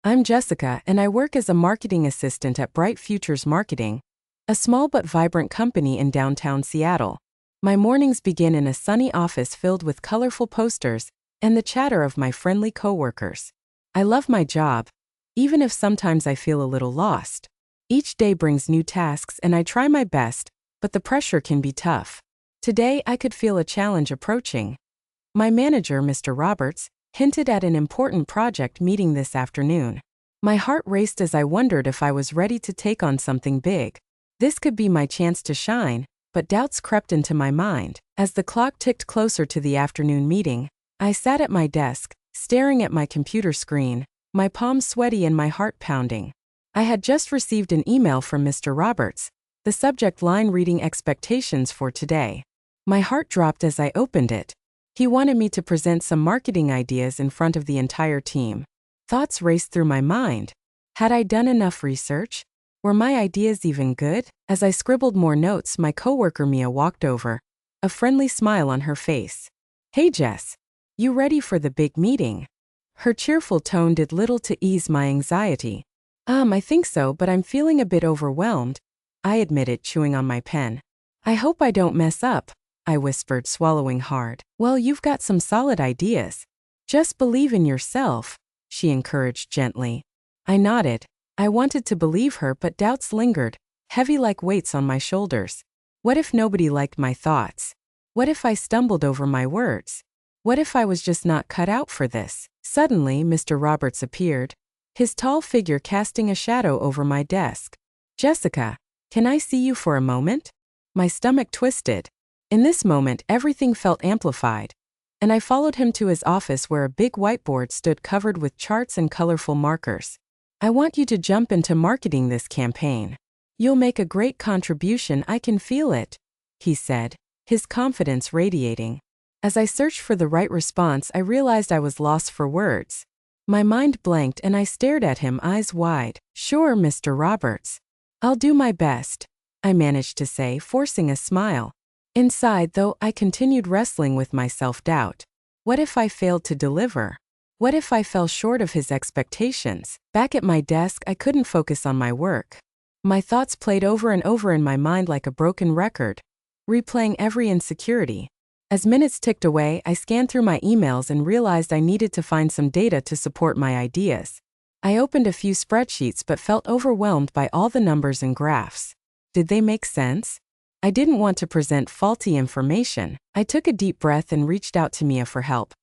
I'm Jessica and I work as a marketing assistant at Bright Futures Marketing, a small but vibrant company in downtown Seattle. My mornings begin in a sunny office filled with colorful posters and the chatter of my friendly coworkers. I love my job, even if sometimes I feel a little lost. Each day brings new tasks and I try my best, but the pressure can be tough. Today I could feel a challenge approaching. My manager, Mr. Roberts, hinted at an important project meeting this afternoon. My heart raced as I wondered if I was ready to take on something big. This could be my chance to shine, but doubts crept into my mind. As the clock ticked closer to the afternoon meeting, I sat at my desk, staring at my computer screen, my palms sweaty and my heart pounding. I had just received an email from Mr. Roberts, the subject line reading expectations for today. My heart dropped as I opened it. He wanted me to present some marketing ideas in front of the entire team. Thoughts raced through my mind. Had I done enough research? Were my ideas even good? As I scribbled more notes, my coworker Mia walked over, a friendly smile on her face. "Hey Jess, you ready for the big meeting?" Her cheerful tone did little to ease my anxiety. I think so, but I'm feeling a bit overwhelmed," I admitted, chewing on my pen. "I hope I don't mess up," I whispered, swallowing hard. "Well, you've got some solid ideas. Just believe in yourself," she encouraged gently. I nodded. I wanted to believe her, but doubts lingered, heavy like weights on my shoulders. What if nobody liked my thoughts? What if I stumbled over my words? What if I was just not cut out for this? Suddenly, Mr. Roberts appeared, his tall figure casting a shadow over my desk. "Jessica, can I see you for a moment?" My stomach twisted. In this moment, everything felt amplified, and I followed him to his office where a big whiteboard stood covered with charts and colorful markers. "I want you to jump into marketing this campaign. You'll make a great contribution, I can feel it," he said, his confidence radiating. As I searched for the right response, I realized I was lost for words. My mind blanked and I stared at him, eyes wide. "Sure, Mr. Roberts. I'll do my best," I managed to say, forcing a smile. Inside, though, I continued wrestling with my self-doubt. What if I failed to deliver? What if I fell short of his expectations? Back at my desk, I couldn't focus on my work. My thoughts played over and over in my mind like a broken record, replaying every insecurity. As minutes ticked away, I scanned through my emails and realized I needed to find some data to support my ideas. I opened a few spreadsheets but felt overwhelmed by all the numbers and graphs. Did they make sense? I didn't want to present faulty information. I took a deep breath and reached out to Mia for help.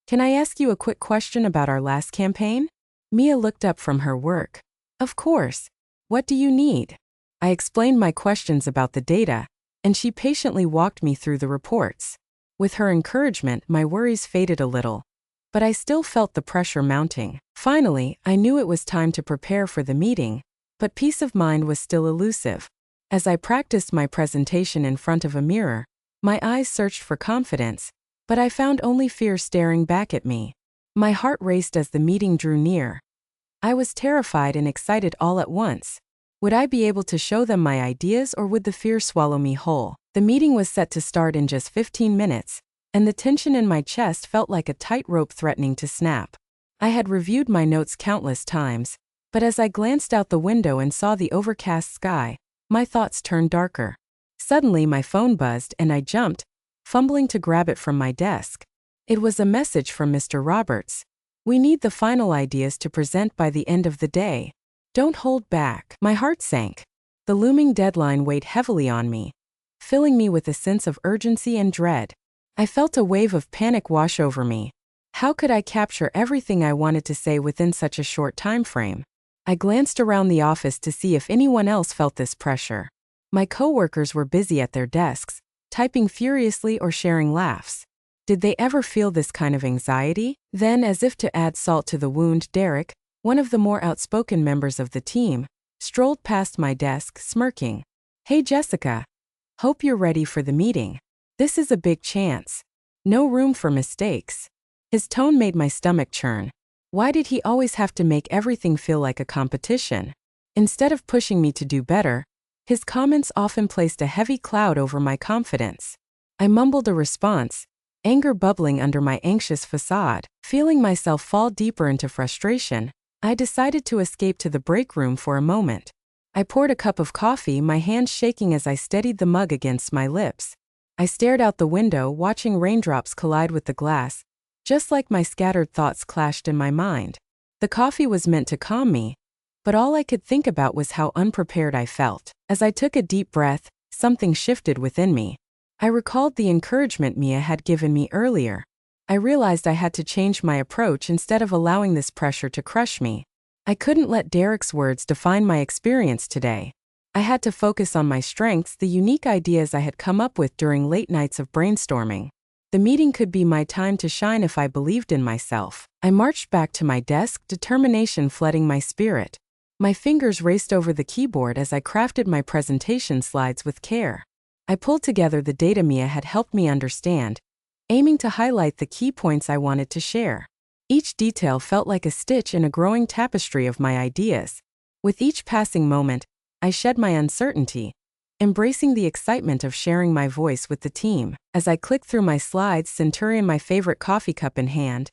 "Can I ask you a quick question about our last campaign?" Mia looked up from her work. "Of course. What do you need?" I explained my questions about the data, and she patiently walked me through the reports. With her encouragement, my worries faded a little, but I still felt the pressure mounting. Finally, I knew it was time to prepare for the meeting, but peace of mind was still elusive. As I practiced my presentation in front of a mirror, my eyes searched for confidence, but I found only fear staring back at me. My heart raced as the meeting drew near. I was terrified and excited all at once. Would I be able to show them my ideas, or would the fear swallow me whole? The meeting was set to start in just 15 minutes, and the tension in my chest felt like a tightrope threatening to snap. I had reviewed my notes countless times, but as I glanced out the window and saw the overcast sky, my thoughts turned darker. Suddenly my phone buzzed and I jumped, fumbling to grab it from my desk. It was a message from Mr. Roberts. "We need the final ideas to present by the end of the day. Don't hold back." My heart sank. The looming deadline weighed heavily on me, filling me with a sense of urgency and dread. I felt a wave of panic wash over me. How could I capture everything I wanted to say within such a short time frame? I glanced around the office to see if anyone else felt this pressure. My coworkers were busy at their desks, typing furiously or sharing laughs. Did they ever feel this kind of anxiety? Then, as if to add salt to the wound, Derek, one of the more outspoken members of the team, strolled past my desk, smirking. "Hey Jessica. Hope you're ready for the meeting. This is a big chance. No room for mistakes." His tone made my stomach churn. Why did he always have to make everything feel like a competition? Instead of pushing me to do better, his comments often placed a heavy cloud over my confidence. I mumbled a response, anger bubbling under my anxious facade. Feeling myself fall deeper into frustration, I decided to escape to the break room for a moment. I poured a cup of coffee, my hands shaking as I steadied the mug against my lips. I stared out the window, watching raindrops collide with the glass, just like my scattered thoughts clashed in my mind. The coffee was meant to calm me, but all I could think about was how unprepared I felt. As I took a deep breath, something shifted within me. I recalled the encouragement Mia had given me earlier. I realized I had to change my approach instead of allowing this pressure to crush me. I couldn't let Derek's words define my experience today. I had to focus on my strengths, the unique ideas I had come up with during late nights of brainstorming. The meeting could be my time to shine if I believed in myself. I marched back to my desk, determination flooding my spirit. My fingers raced over the keyboard as I crafted my presentation slides with care. I pulled together the data Mia had helped me understand, aiming to highlight the key points I wanted to share. Each detail felt like a stitch in a growing tapestry of my ideas. With each passing moment, I shed my uncertainty, embracing the excitement of sharing my voice with the team. As I clicked through my slides, Centurion, my favorite coffee cup in hand,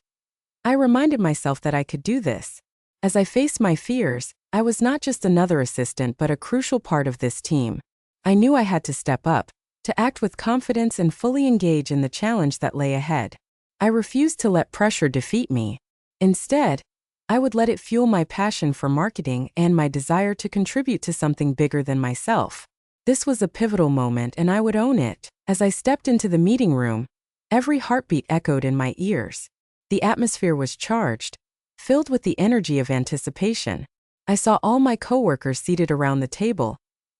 I reminded myself that I could do this. As I faced my fears, I was not just another assistant but a crucial part of this team. I knew I had to step up, to act with confidence and fully engage in the challenge that lay ahead. I refused to let pressure defeat me. Instead, I would let it fuel my passion for marketing and my desire to contribute to something bigger than myself. This was a pivotal moment and I would own it. As I stepped into the meeting room, every heartbeat echoed in my ears. The atmosphere was charged, filled with the energy of anticipation. I saw all my coworkers seated around the table,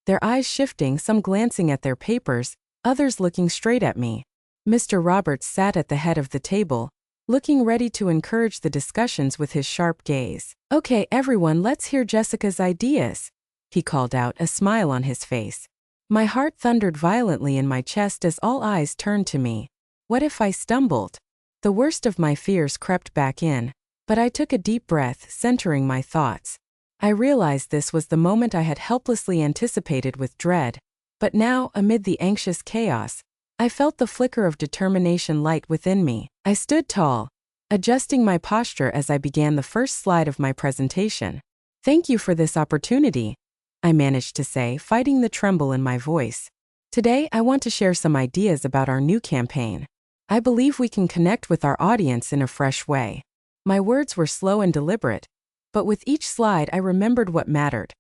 their eyes shifting, some glancing at their papers, others looking straight at me. Mr. Roberts sat at the head of the table, looking ready to encourage the discussions with his sharp gaze. "Okay, everyone, let's hear Jessica's ideas," he called out, a smile on his face. My heart thundered violently in my chest as all eyes turned to me. What if I stumbled? The worst of my fears crept back in, but I took a deep breath, centering my thoughts. I realized this was the moment I had helplessly anticipated with dread, but now, amid the anxious chaos, I felt the flicker of determination light within me. I stood tall, adjusting my posture as I began the first slide of my presentation. "Thank you for this opportunity," I managed to say, fighting the tremble in my voice. "Today, I want to share some ideas about our new campaign. I believe we can connect with our audience in a fresh way." My words were slow and deliberate, but with each slide I remembered what mattered: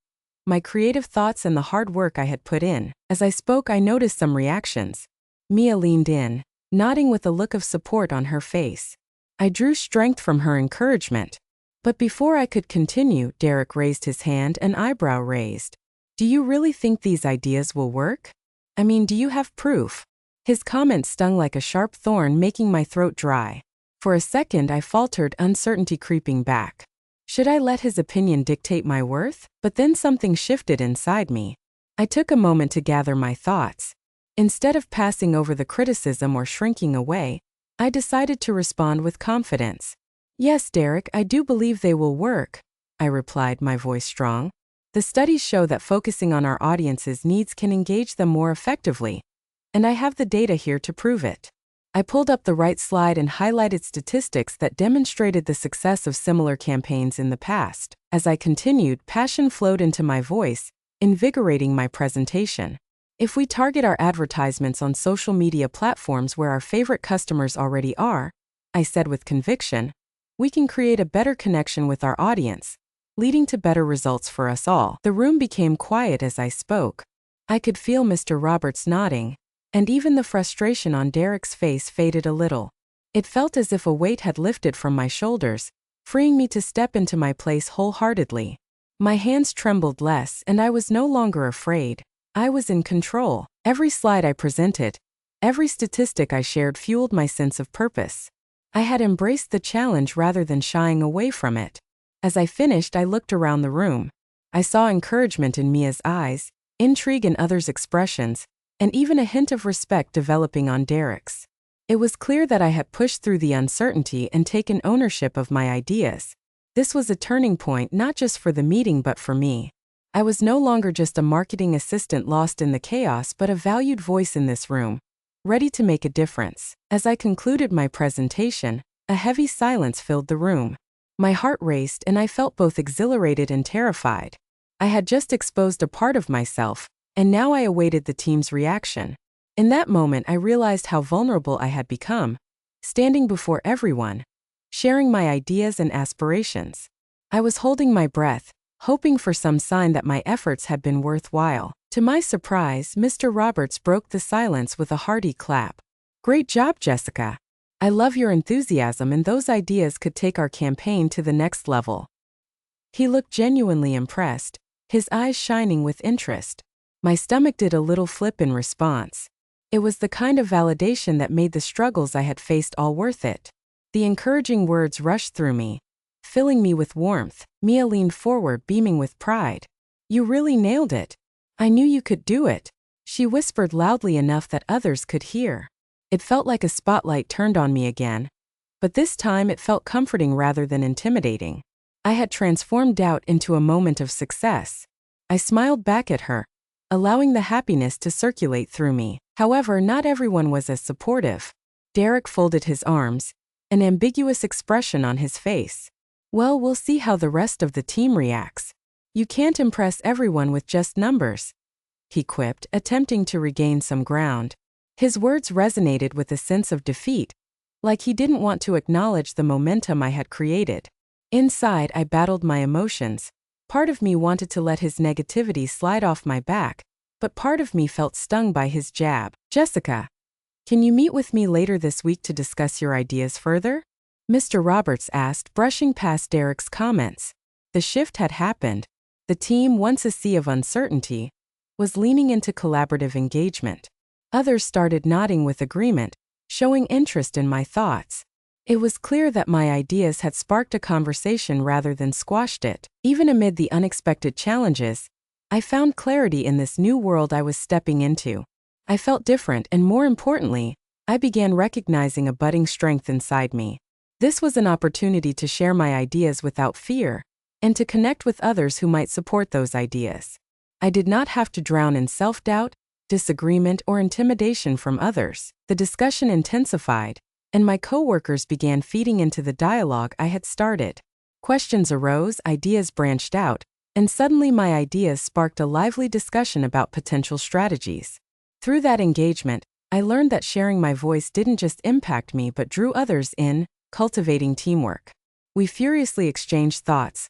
my creative thoughts and the hard work I had put in. As I spoke, I noticed some reactions. Mia leaned in, nodding with a look of support on her face. I drew strength from her encouragement. But before I could continue, Derek raised his hand, an eyebrow raised. "Do you really think these ideas will work? I mean, do you have proof?" His comment stung like a sharp thorn, making my throat dry. For a second I faltered, uncertainty creeping back. Should I let his opinion dictate my worth? But then something shifted inside me. I took a moment to gather my thoughts. Instead of passing over the criticism or shrinking away, I decided to respond with confidence. "Yes, Derek, I do believe they will work," I replied, my voice strong. "The studies show that focusing on our audience's needs can engage them more effectively, and I have the data here to prove it." I pulled up the right slide and highlighted statistics that demonstrated the success of similar campaigns in the past. As I continued, passion flowed into my voice, invigorating my presentation. "If we target our advertisements on social media platforms where our favorite customers already are," I said with conviction, "we can create a better connection with our audience, leading to better results for us all." The room became quiet as I spoke. I could feel Mr. Roberts nodding, and even the frustration on Derek's face faded a little. It felt as if a weight had lifted from my shoulders, freeing me to step into my place wholeheartedly. My hands trembled less, and I was no longer afraid. I was in control. Every slide I presented, every statistic I shared fueled my sense of purpose. I had embraced the challenge rather than shying away from it. As I finished, I looked around the room. I saw encouragement in Mia's eyes, intrigue in others' expressions, and even a hint of respect developing on Derek's. It was clear that I had pushed through the uncertainty and taken ownership of my ideas. This was a turning point not just for the meeting but for me. I was no longer just a marketing assistant lost in the chaos but a valued voice in this room, ready to make a difference. As I concluded my presentation, a heavy silence filled the room. My heart raced and I felt both exhilarated and terrified. I had just exposed a part of myself, and now I awaited the team's reaction. In that moment, I realized how vulnerable I had become, standing before everyone, sharing my ideas and aspirations. I was holding my breath, hoping for some sign that my efforts had been worthwhile. To my surprise, Mr. Roberts broke the silence with a hearty clap. "Great job, Jessica. I love your enthusiasm, and those ideas could take our campaign to the next level." He looked genuinely impressed, his eyes shining with interest. My stomach did a little flip in response. It was the kind of validation that made the struggles I had faced all worth it. The encouraging words rushed through me, filling me with warmth. Mia leaned forward, beaming with pride. "You really nailed it. I knew you could do it," she whispered loudly enough that others could hear. It felt like a spotlight turned on me again, but this time it felt comforting rather than intimidating. I had transformed doubt into a moment of success. I smiled back at her, allowing the happiness to circulate through me. However, not everyone was as supportive. Derek folded his arms, an ambiguous expression on his face. "Well, we'll see how the rest of the team reacts. You can't impress everyone with just numbers," he quipped, attempting to regain some ground. His words resonated with a sense of defeat, like he didn't want to acknowledge the momentum I had created. Inside, I battled my emotions. Part of me wanted to let his negativity slide off my back, but part of me felt stung by his jab. "Jessica, can you meet with me later this week to discuss your ideas further?" Mr. Roberts asked, brushing past Derek's comments. The shift had happened. The team, once a sea of uncertainty, was leaning into collaborative engagement. Others started nodding with agreement, showing interest in my thoughts. It was clear that my ideas had sparked a conversation rather than squashed it. Even amid the unexpected challenges, I found clarity in this new world I was stepping into. I felt different, and more importantly, I began recognizing a budding strength inside me. This was an opportunity to share my ideas without fear, and to connect with others who might support those ideas. I did not have to drown in self-doubt, disagreement, or intimidation from others. The discussion intensified, and my coworkers began feeding into the dialogue I had started. Questions arose, ideas branched out, and suddenly my ideas sparked a lively discussion about potential strategies. Through that engagement, I learned that sharing my voice didn't just impact me but drew others in, cultivating teamwork. We furiously exchanged thoughts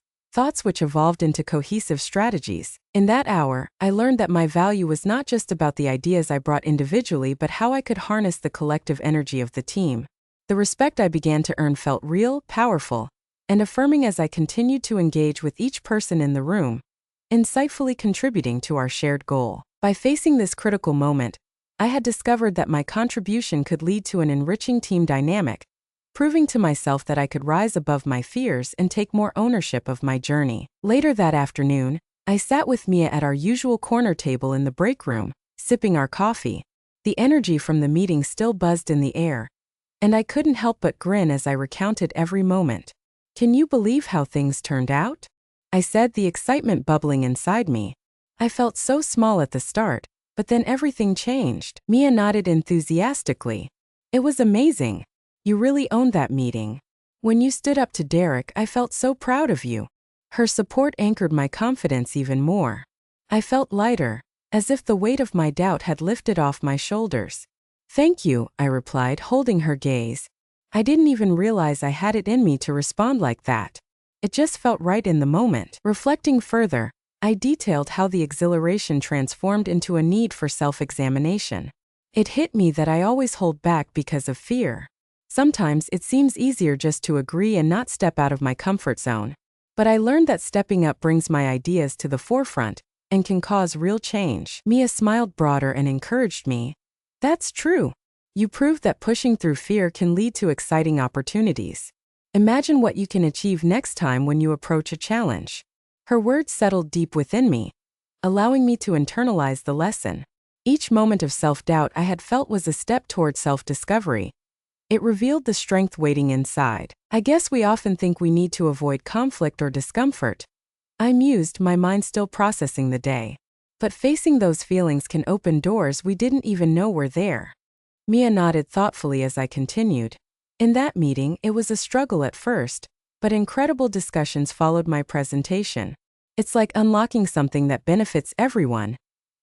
which evolved into cohesive strategies. In that hour, I learned that my value was not just about the ideas I brought individually but how I could harness the collective energy of the team. The respect I began to earn felt real, powerful, and affirming as I continued to engage with each person in the room, insightfully contributing to our shared goal. By facing this critical moment, I had discovered that my contribution could lead to an enriching team dynamic, proving to myself that I could rise above my fears and take more ownership of my journey. Later that afternoon, I sat with Mia at our usual corner table in the break room, sipping our coffee. The energy from the meeting still buzzed in the air, and I couldn't help but grin as I recounted every moment. "Can you believe how things turned out?" I said, the excitement bubbling inside me. I felt so small at the start, but then everything changed. Mia nodded enthusiastically. "It was amazing. You really owned that meeting. When you stood up to Derek, I felt so proud of you." Her support anchored my confidence even more. I felt lighter, as if the weight of my doubt had lifted off my shoulders. "Thank you," I replied, holding her gaze. I didn't even realize I had it in me to respond like that. It just felt right in the moment. Reflecting further, I detailed how the exhilaration transformed into a need for self-examination. It hit me that I always hold back because of fear. Sometimes it seems easier just to agree and not step out of my comfort zone. But I learned that stepping up brings my ideas to the forefront and can cause real change. Mia smiled broader and encouraged me. "That's true. You proved that pushing through fear can lead to exciting opportunities. Imagine what you can achieve next time when you approach a challenge." Her words settled deep within me, allowing me to internalize the lesson. Each moment of self-doubt I had felt was a step toward self-discovery. It revealed the strength waiting inside. "I guess we often think we need to avoid conflict or discomfort," I mused, my mind still processing the day. "But facing those feelings can open doors we didn't even know were there." Mia nodded thoughtfully as I continued. "In that meeting, it was a struggle at first, but incredible discussions followed my presentation. It's like unlocking something that benefits everyone,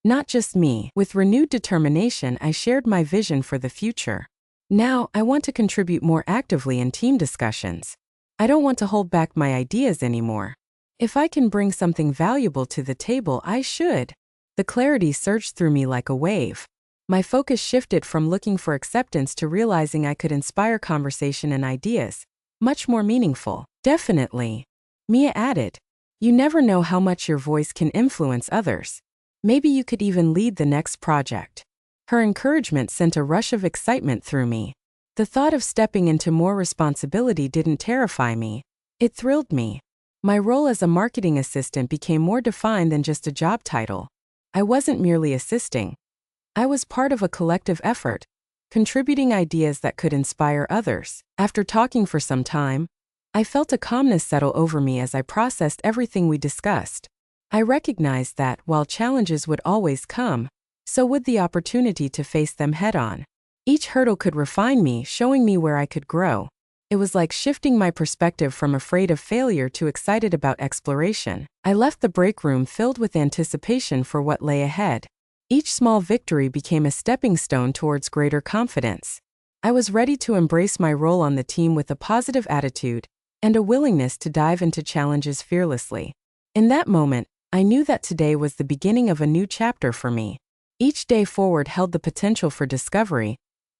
not just me. With renewed determination, I shared my vision for the future. Now, I want to contribute more actively in team discussions. I don't want to hold back my ideas anymore. If I can bring something valuable to the table, I should. The clarity surged through me like a wave. My focus shifted from looking for acceptance to realizing I could inspire conversation and ideas, much more meaningful. Definitely. Mia added, "You never know how much your voice can influence others. Maybe you could even lead the next project." Her encouragement sent a rush of excitement through me. The thought of stepping into more responsibility didn't terrify me. It thrilled me. My role as a marketing assistant became more defined than just a job title. I wasn't merely assisting. I was part of a collective effort, contributing ideas that could inspire others. After talking for some time, I felt a calmness settle over me as I processed everything we discussed. I recognized that, while challenges would always come, so would the opportunity to face them head-on. Each hurdle could refine me, showing me where I could grow. It was like shifting my perspective from afraid of failure to excited about exploration. I left the break room filled with anticipation for what lay ahead. Each small victory became a stepping stone towards greater confidence. I was ready to embrace my role on the team with a positive attitude and a willingness to dive into challenges fearlessly. In that moment, I knew that today was the beginning of a new chapter for me. Each day forward held the potential for discovery,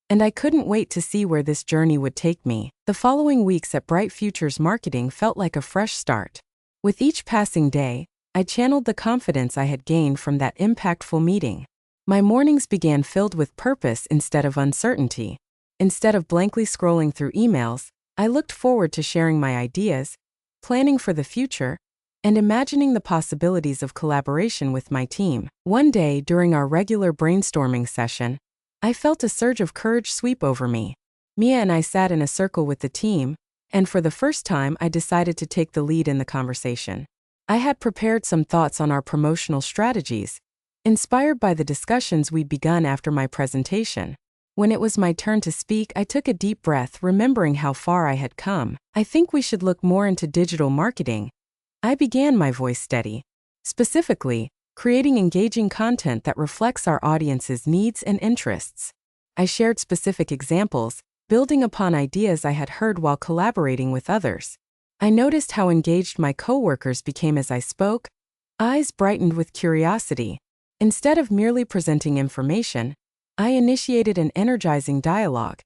and I couldn't wait to see where this journey would take me. The following weeks at Bright Futures Marketing felt like a fresh start. With each passing day, I channeled the confidence I had gained from that impactful meeting. My mornings began filled with purpose instead of uncertainty. Instead of blankly scrolling through emails, I looked forward to sharing my ideas, planning for the future, and imagining the possibilities of collaboration with my team. One day, during our regular brainstorming session, I felt a surge of courage sweep over me. Mia and I sat in a circle with the team, and for the first time, I decided to take the lead in the conversation. I had prepared some thoughts on our promotional strategies, inspired by the discussions we'd begun after my presentation. When it was my turn to speak, I took a deep breath, remembering how far I had come. "I think we should look more into digital marketing." I began, my voice steady. Specifically, creating engaging content that reflects our audience's needs and interests. I shared specific examples, building upon ideas I had heard while collaborating with others. I noticed how engaged my coworkers became as I spoke. Eyes brightened with curiosity. Instead of merely presenting information, I initiated an energizing dialogue,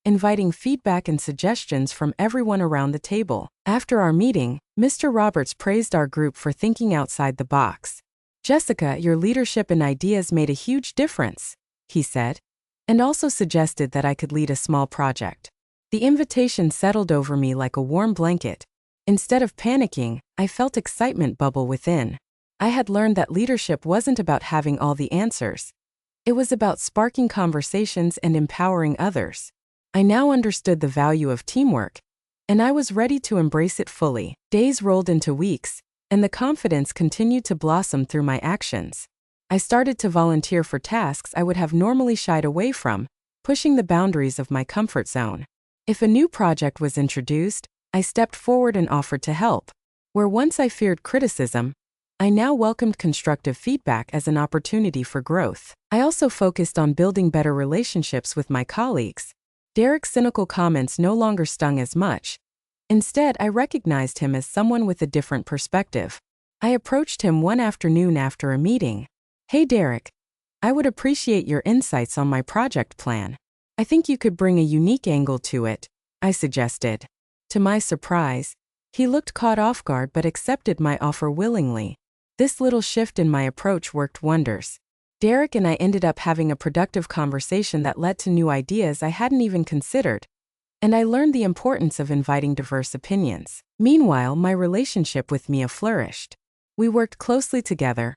inviting feedback and suggestions from everyone around the table. After our meeting, Mr. Roberts praised our group for thinking outside the box. "Jessica, your leadership and ideas made a huge difference," he said, and also suggested that I could lead a small project. The invitation settled over me like a warm blanket. Instead of panicking, I felt excitement bubble within. I had learned that leadership wasn't about having all the answers. It was about sparking conversations and empowering others. I now understood the value of teamwork, and I was ready to embrace it fully. Days rolled into weeks, and the confidence continued to blossom through my actions. I started to volunteer for tasks I would have normally shied away from, pushing the boundaries of my comfort zone. If a new project was introduced, I stepped forward and offered to help. Where once I feared criticism, I now welcomed constructive feedback as an opportunity for growth. I also focused on building better relationships with my colleagues. Derek's cynical comments no longer stung as much. Instead, I recognized him as someone with a different perspective. I approached him one afternoon after a meeting. "Hey Derek, I would appreciate your insights on my project plan. I think you could bring a unique angle to it," I suggested. To my surprise, he looked caught off guard but accepted my offer willingly. This little shift in my approach worked wonders. Derek and I ended up having a productive conversation that led to new ideas I hadn't even considered, and I learned the importance of inviting diverse opinions. Meanwhile, my relationship with Mia flourished. We worked closely together,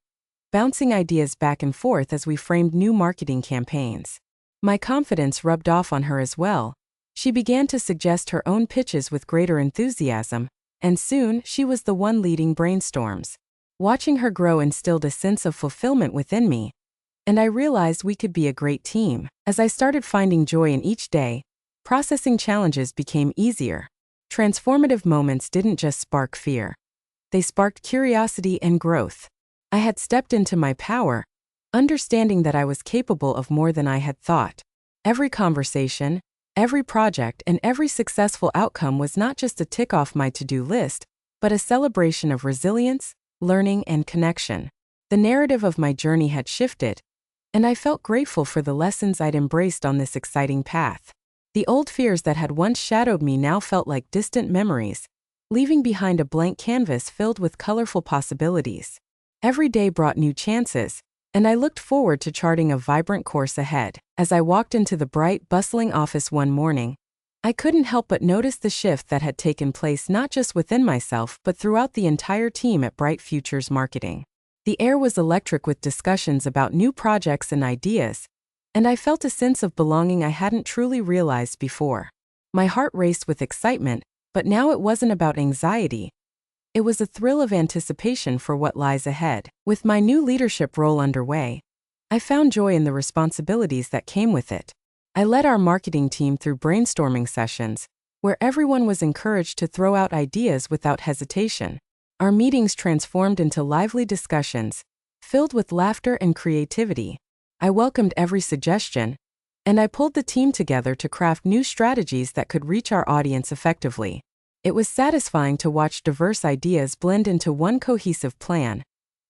bouncing ideas back and forth as we framed new marketing campaigns. My confidence rubbed off on her as well. She began to suggest her own pitches with greater enthusiasm, and soon she was the one leading brainstorms. Watching her grow instilled a sense of fulfillment within me, and I realized we could be a great team. As I started finding joy in each day, processing challenges became easier. Transformative moments didn't just spark fear. They sparked curiosity and growth. I had stepped into my power, understanding that I was capable of more than I had thought. Every conversation, every project, and every successful outcome was not just a tick off my to-do list, but a celebration of resilience, learning, and connection. The narrative of my journey had shifted, and I felt grateful for the lessons I'd embraced on this exciting path. The old fears that had once shadowed me now felt like distant memories, leaving behind a blank canvas filled with colorful possibilities. Every day brought new chances, and I looked forward to charting a vibrant course ahead. As I walked into the bright, bustling office one morning, I couldn't help but notice the shift that had taken place not just within myself but throughout the entire team at Bright Futures Marketing. The air was electric with discussions about new projects and ideas, and I felt a sense of belonging I hadn't truly realized before. My heart raced with excitement, but now it wasn't about anxiety. It was a thrill of anticipation for what lies ahead. With my new leadership role underway, I found joy in the responsibilities that came with it. I led our marketing team through brainstorming sessions, where everyone was encouraged to throw out ideas without hesitation. Our meetings transformed into lively discussions, filled with laughter and creativity. I welcomed every suggestion, and I pulled the team together to craft new strategies that could reach our audience effectively. It was satisfying to watch diverse ideas blend into one cohesive plan,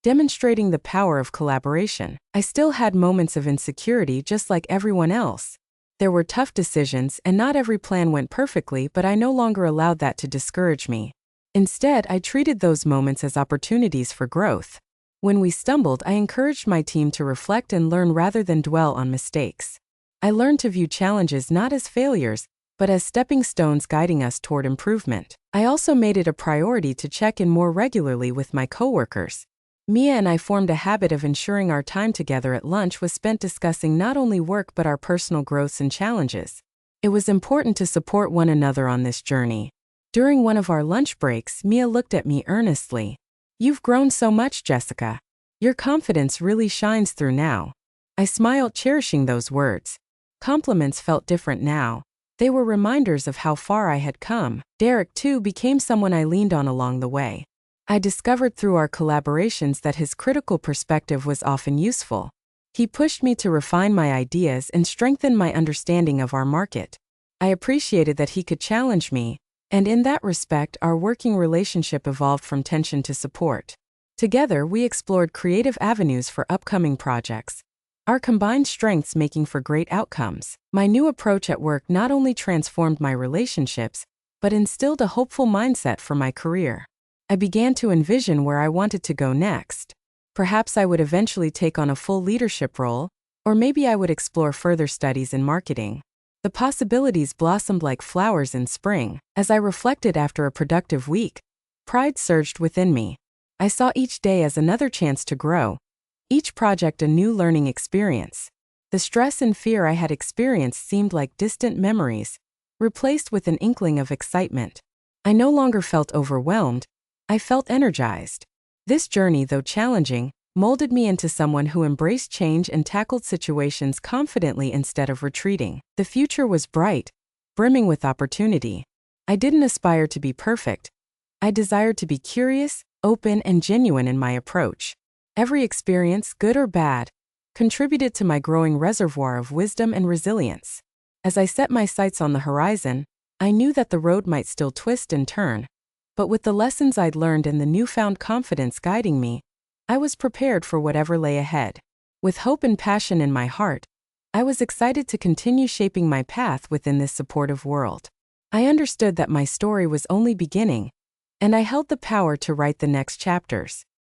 demonstrating the power of collaboration. I still had moments of insecurity just like everyone else. There were tough decisions and not every plan went perfectly, but I no longer allowed that to discourage me. Instead, I treated those moments as opportunities for growth. When we stumbled, I encouraged my team to reflect and learn rather than dwell on mistakes. I learned to view challenges not as failures, but as stepping stones guiding us toward improvement. I also made it a priority to check in more regularly with my coworkers. Mia and I formed a habit of ensuring our time together at lunch was spent discussing not only work but our personal growths and challenges. It was important to support one another on this journey. During one of our lunch breaks, Mia looked at me earnestly. "You've grown so much, Jessica. Your confidence really shines through now." I smiled, cherishing those words. Compliments felt different now. They were reminders of how far I had come. Derek, too, became someone I leaned on along the way. I discovered through our collaborations that his critical perspective was often useful. He pushed me to refine my ideas and strengthen my understanding of our market. I appreciated that he could challenge me, and in that respect, our working relationship evolved from tension to support. Together, we explored creative avenues for upcoming projects, our combined strengths making for great outcomes. My new approach at work not only transformed my relationships, but instilled a hopeful mindset for my career. I began to envision where I wanted to go next. Perhaps I would eventually take on a full leadership role, or maybe I would explore further studies in marketing. The possibilities blossomed like flowers in spring. As I reflected after a productive week, pride surged within me. I saw each day as another chance to grow, each project a new learning experience. The stress and fear I had experienced seemed like distant memories, replaced with an inkling of excitement. I no longer felt overwhelmed, I felt energized. This journey, though challenging, molded me into someone who embraced change and tackled situations confidently instead of retreating. The future was bright, brimming with opportunity. I didn't aspire to be perfect. I desired to be curious, open, and genuine in my approach. Every experience, good or bad, contributed to my growing reservoir of wisdom and resilience. As I set my sights on the horizon, I knew that the road might still twist and turn, but with the lessons I'd learned and the newfound confidence guiding me, I was prepared for whatever lay ahead. With hope and passion in my heart, I was excited to continue shaping my path within this supportive world. I understood that my story was only beginning, and I held the power to write the next chapters.